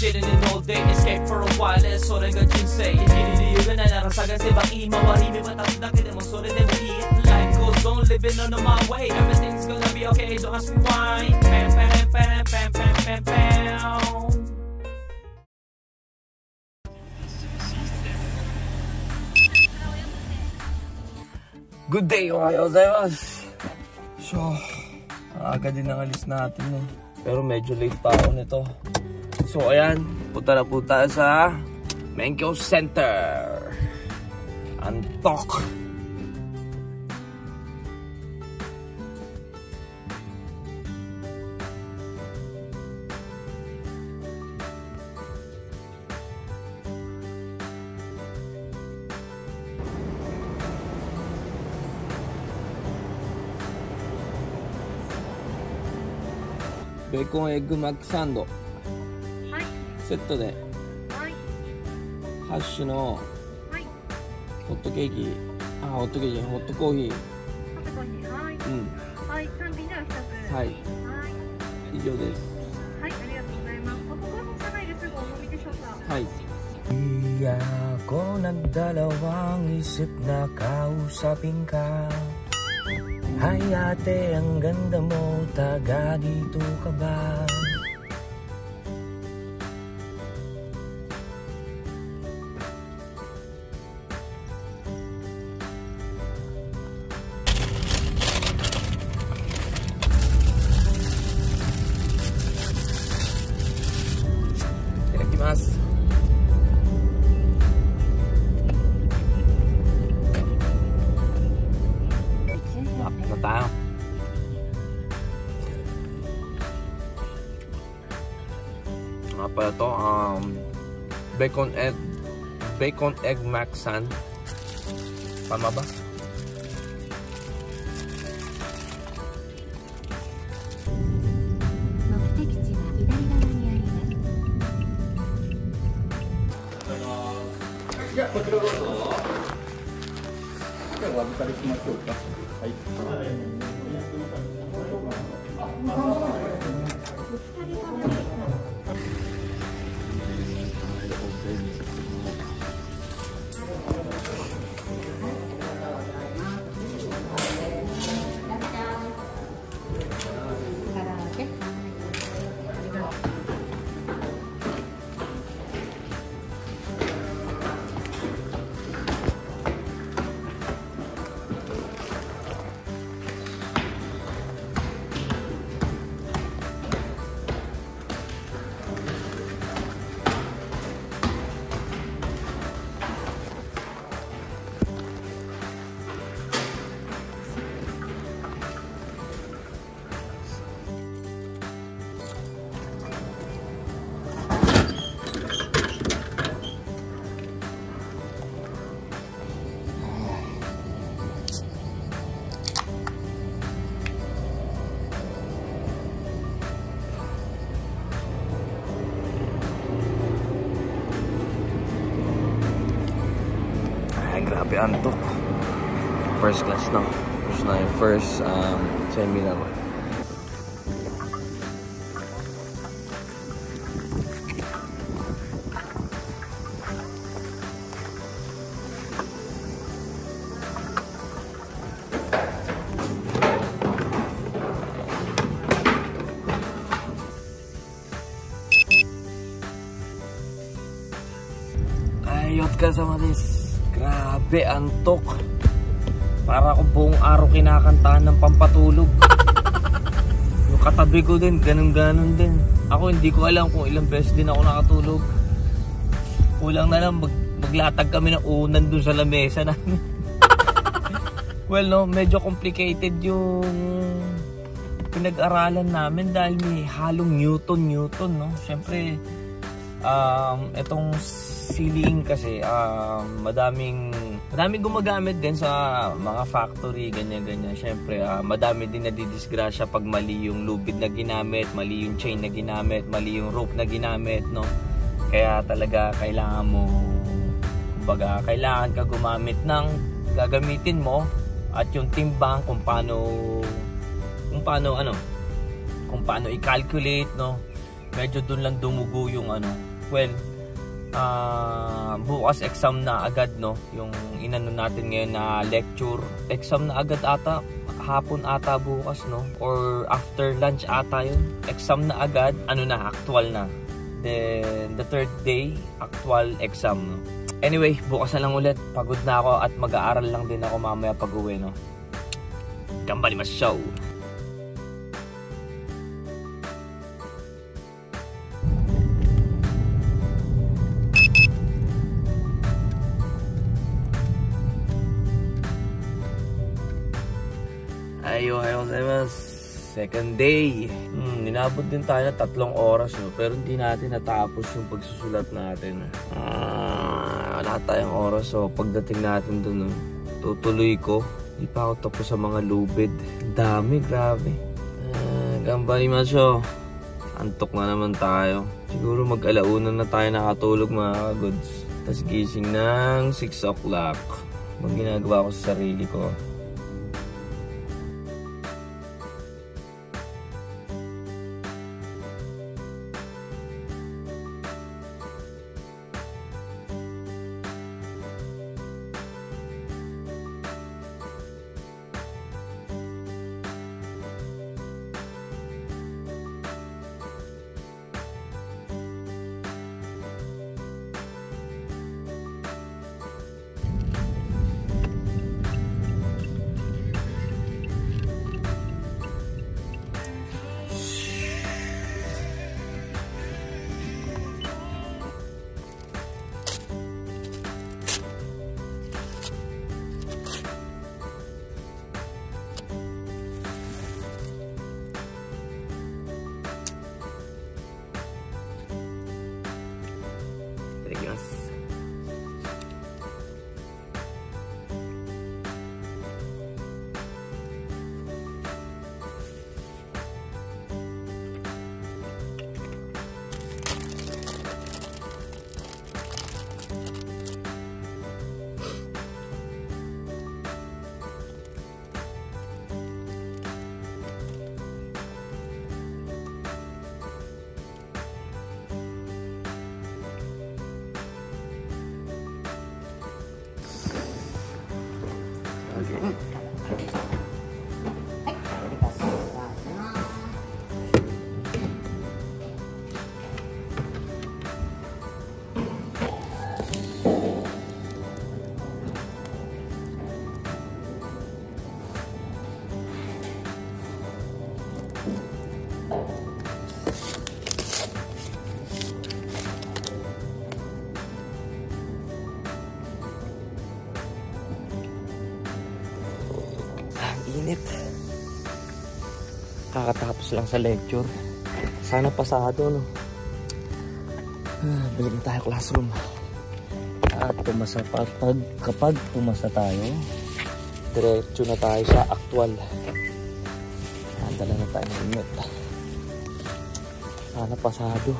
sitting in all day, escape for a while,それが人生。生きる理由がないなら探せばいい。周り見渡すだけでもそれでもいい。Life goes on, living on my way. Everything's gonna be okay, don't ask me why. Pam, pam, pam, pam, pam, pam, pam. Good day, ohayo gozaimasu. So, aga din ang alis natin eh. Pero medyo late pa ako nito. So ayan, punta na po tayo sa Menkyo Center. Antok. Bacon egg mac sando セットで、ハッシュのホットケーキ、ホットケーキ、ホットコーヒー、はい、単品では1つ。はい、以上です。はい、ありがとうございます。ホットコーヒー社内ですぐお飲みでしょうか。はい。Di ako nagdalawang isip na kausapin ka. Hay ate, ang ganda mo, taga dito ka ba? Tayo. Nga pala to, bacon egg mac sand. Tama ba? Grabe antok. First class na. Tapos na yung first seminar. Ayot kasama des. Grabe, antok. Para akong buong araw kinakantahan ng pampatulog. Yung katabi ko din, ganun-ganun din. Ako hindi ko alam kung ilang beses din ako nakatulog. Kulang na lang maglatag kami ng unan dun sa lamesa namin. Well, no, medyo complicated yung pinag-aralan namin dahil may halong Newton, no? Siyempre, etong ceiling kasi madaming gumagamit din sa mga factory, ganyan-ganyan. Siyempre, madami din nadidisgrasya pag mali yung lubid na ginamit, mali yung chain na ginamit, mali yung rope na ginamit, no? Kaya talaga kailangan mo, kumbaga, kailangan ka gumamit ng gagamitin mo at yung timbang kung paano i-calculate, no? Medyo dun lang dumugo yung Well, bukas exam na agad, no? Yung inano natin ngayon na lecture. Exam na agad ata. Hapon ata bukas, no? Or after lunch ata yun. Exam na agad. Ano na, actual na. Then, the third day, actual exam, no? Anyway, bukas na lang ulit. Pagod na ako at mag-aaral lang din ako mamaya pag-uwi, no? Gambarimashow! Ayaw gozaimasu. Second day. Ninabot din tayo na 3 oras, no? Pero hindi natin natapos yung pagsusulat natin. Wala tayong oras, so pagdating natin dun, no, tutuloy ko. Hindi pa ako tapos sa mga lubid. Dami, grabe. Gambarimashow. Antok na naman tayo. Siguro mag-alauna na tayo nakatulog, mga kagods. Tapos gising ng 6 o'clock. Mag ginagawa ko sa sarili ko. Init. Kakatapos lang sa lecture. Sana pasado, no? Balik na tayo classroom. At pumasa pa. Kapag pumasa tayo, diretso na tayo sa actual. Dala na tayo ng init. Sana pasado.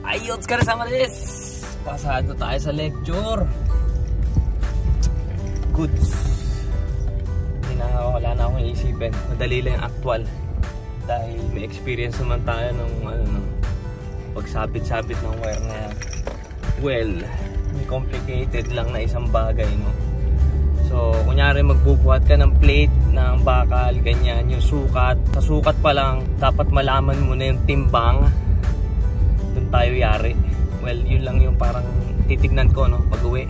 Ayun, otsukare-sama desu. Pasado tayo sa lecture. Goods. Wala na akong iisipin. Madali lang yung actual. Dahil may experience naman tayo nung pagsabit-sabit ng wire na yan. Well, may complicated lang na isang bagay, no? So, kunyari magbubuhat ka ng plate ng bakal, ganyan, yung sukat. Sa sukat pa lang, dapat malaman mo na yung timbang. Doon tayo yari. Well, yun lang yung parang titignan ko, no, pag-uwi.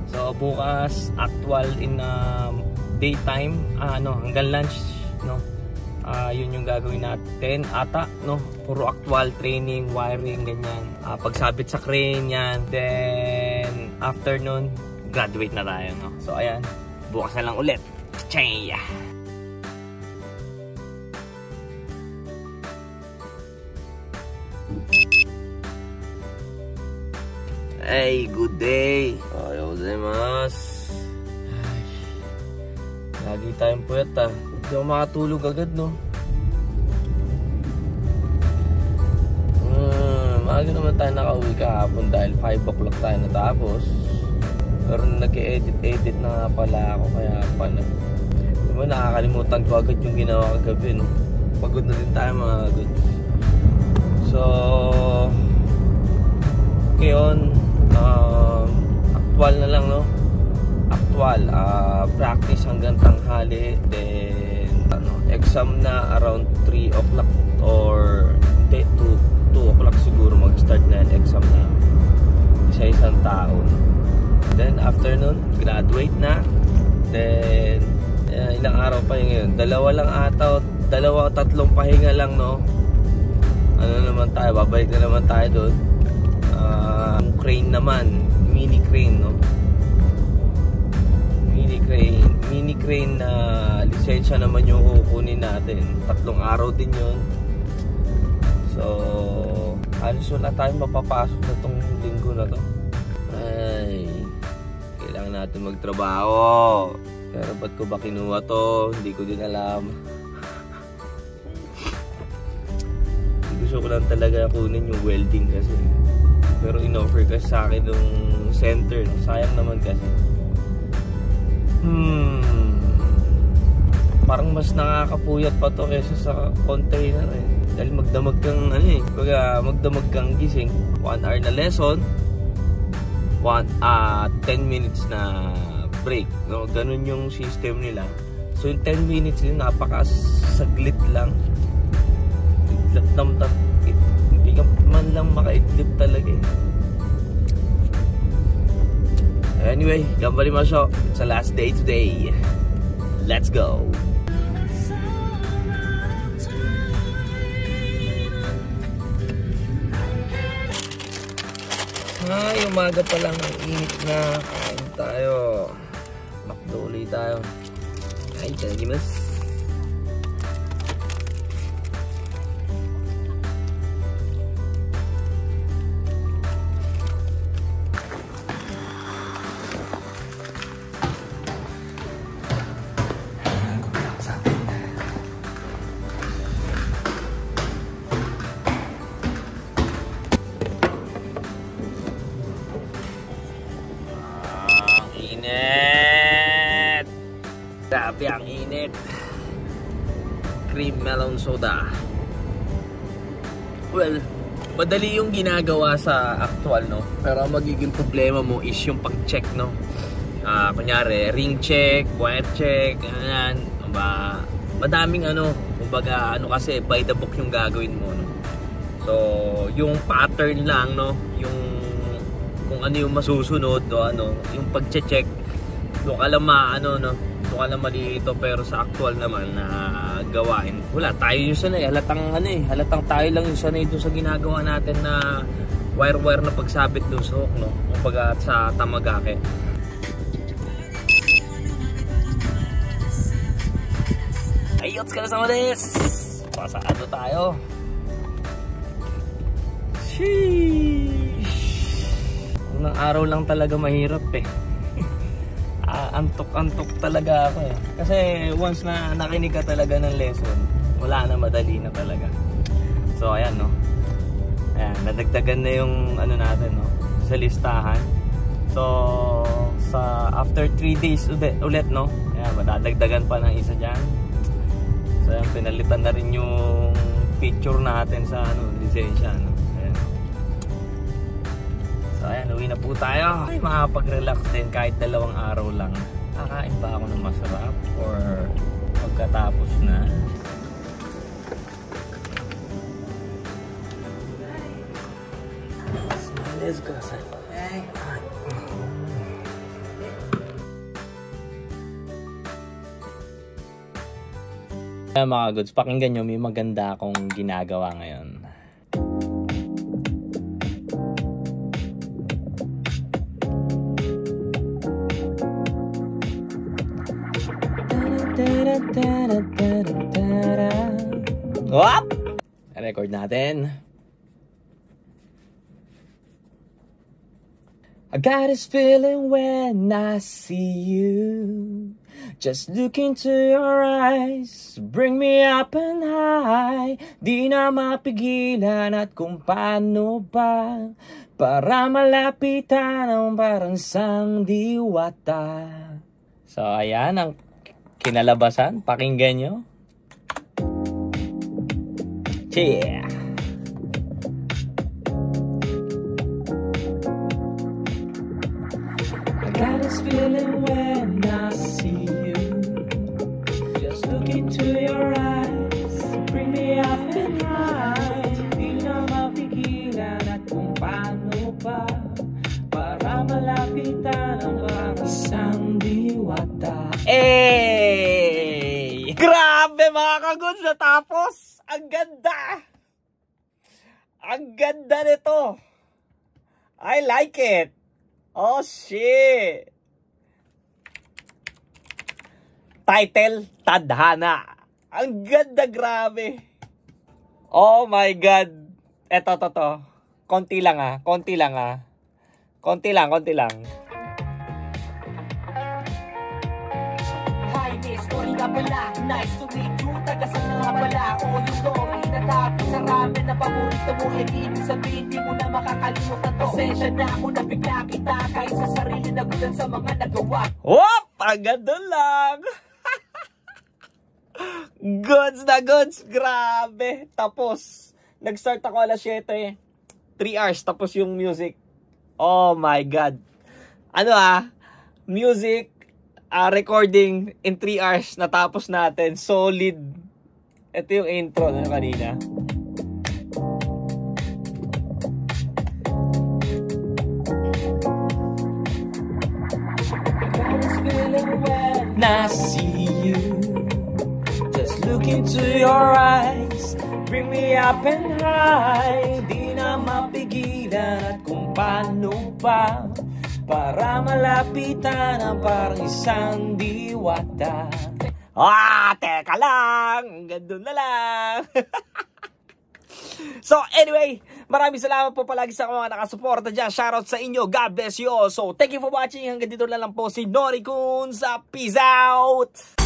So, bukas, actual in daytime, hanggang lunch, no? Yun yung gagawin natin ata, no? Puro actual training, wiring, ganyan. Pagsabit sa crane, yan. Then, afternoon, graduate na tayo, no? So, ayan. Bukas na lang ulit. Chaya! Hey, good day! Ayaw gozaimasu. Lagi tayong puyat, Hindi ako makatulog agad, no? maaga naman tayo nakauwi kahapon dahil 5 o'clock tayo natapos. Pero nag-edit na nga pala ako, kaya pala. Diba, nakakalimutan ko agad yung ginawa kagabi, no? Pagod na din tayo mga goods. So, ngayon, actual na lang, no? Actual, practice hanggang tanghali. Then, exam na around 3 o'clock or 2 o'clock siguro mag-start na yung exam na isa-isang taon. Then after nun, graduate na. Then ilang araw pa yun ngayon, 2 lang ata, 2-3 pahinga lang, no? Ano naman tayo, babalik na naman tayo doon. Crane naman, mini crane, no? Mini crane na lisensya naman yung kukunin natin. 3 araw din yun. So, halos wala tayong mapapasok na itong linggo na to. Ay, kailangan natin magtrabaho. Pero ba't ko ba kinuha to? Hindi ko din alam. Gusto ko lang talaga kunin yung welding kasi. Pero in-offer kasi sa akin yung center. Sayang naman kasi. Parang mas nakakapuyat pa to kaysa sa container eh. Dahil magdamag kang magdamag kang gising. 1 hour na lesson, 10 minutes na break, no? Ganun yung system nila. So yung 10 minutes yun, napakasaglit lang. Hindi ka man lang makaidlip talaga eh. Anyway, gambarimasyo. It's the last day today. Let's go! Ay, umaga pa lang, ang init na. Kain tayo. Makduli tayo. Ay, itadakimasu. Grabe ang init. Cream melon soda. Well, madali yung ginagawa sa actual, no? Pero ang magiging problema mo is yung pag-check, no? Kunyari, ring check, wire check, ganyan. Madaming kumbaga, kasi by the book yung gagawin mo, no? So, yung pattern lang, no? Yung kung ano yung masusunod o yung pag-check, doon ka lang no? Doon ka lang malito, pero sa actual naman na gawain. Wala, tayo yung sanay. Halatang tayo lang yung sanay doon sa ginagawa natin na wire-wire na pagsabit doon sa hook, no? Kumbaga sa tamagake. Ayos ka na sama des! Pasado tayo. Sheesh! Unang araw lang talaga mahirap eh. Antok-antok talaga ako eh. Kasi once na nakinig ka talaga ng lesson, wala na, madali na talaga. So ayan, no? Ayan, nadagdagan na yung natin, no? Sa listahan. So sa after 3 days ulit, no? Ayan, madadagdagan pa ng isa dyan. So ayan, pinalitan na rin yung picture natin sa lisensya, no? Ayan. So ayan, uwi na po tayo. Ay, makapag-relax din kahit 2 araw lang. Kakain ba ako ng masarap or pagkatapos na? Let's go. Mga goods, pakinggan nyo, may maganda akong ginagawa ngayon. Wap! Record natin. I got this feeling when I see you. Just look into your eyes, bring me up and high. Di na mapigilan at kung paano ba, para malapitan ang parang sang diwata. So ayan ang kinalabasan, pakinggan nyo. Yeah. I got this feeling when I see you. Just look into your eyes, bring me up and high. Di na mapigilan at kung paano ba, para malapitan ang parang isang diwata. Hey! Grabe mga kagods, natapos! Ang ganda! Ang ganda nito! I like it! Oh shit! Title, Tadhana. Ang ganda, grabe. Oh my God. Eto, to. Konti lang ah. Konti lang. Hi, miss, sorry nga pala. Nice to meet you. Tagasan na nga pala ako yung story na tapos sa ramen na paborito mo. Ibig sabihin, di mo na makakalimutan to. Pasensya na ako na bigla kita kahit sa sarili na gulan sa mga nagawa. Whoop! Ang ganda lang. Goods na goods. Grabe. Tapos, nag-start ako alas 7. 3 hours. Tapos yung music. Oh my God. Ano music, recording in 3 hours. Natapos natin. Solid. Ito yung intro na kanina. I see you. Just look into your eyes, bring me up and high. Di na mapigilan at kung paano ba, para malapitan ang parang isang diwata. Teka lang, gandun na lang. So anyway, maraming salamat po palagi sa mga nakasuporta dyan. Shoutout sa inyo, God bless you all. So thank you for watching. Hanggang dito na lang po si Nori Kun sa Peace Out.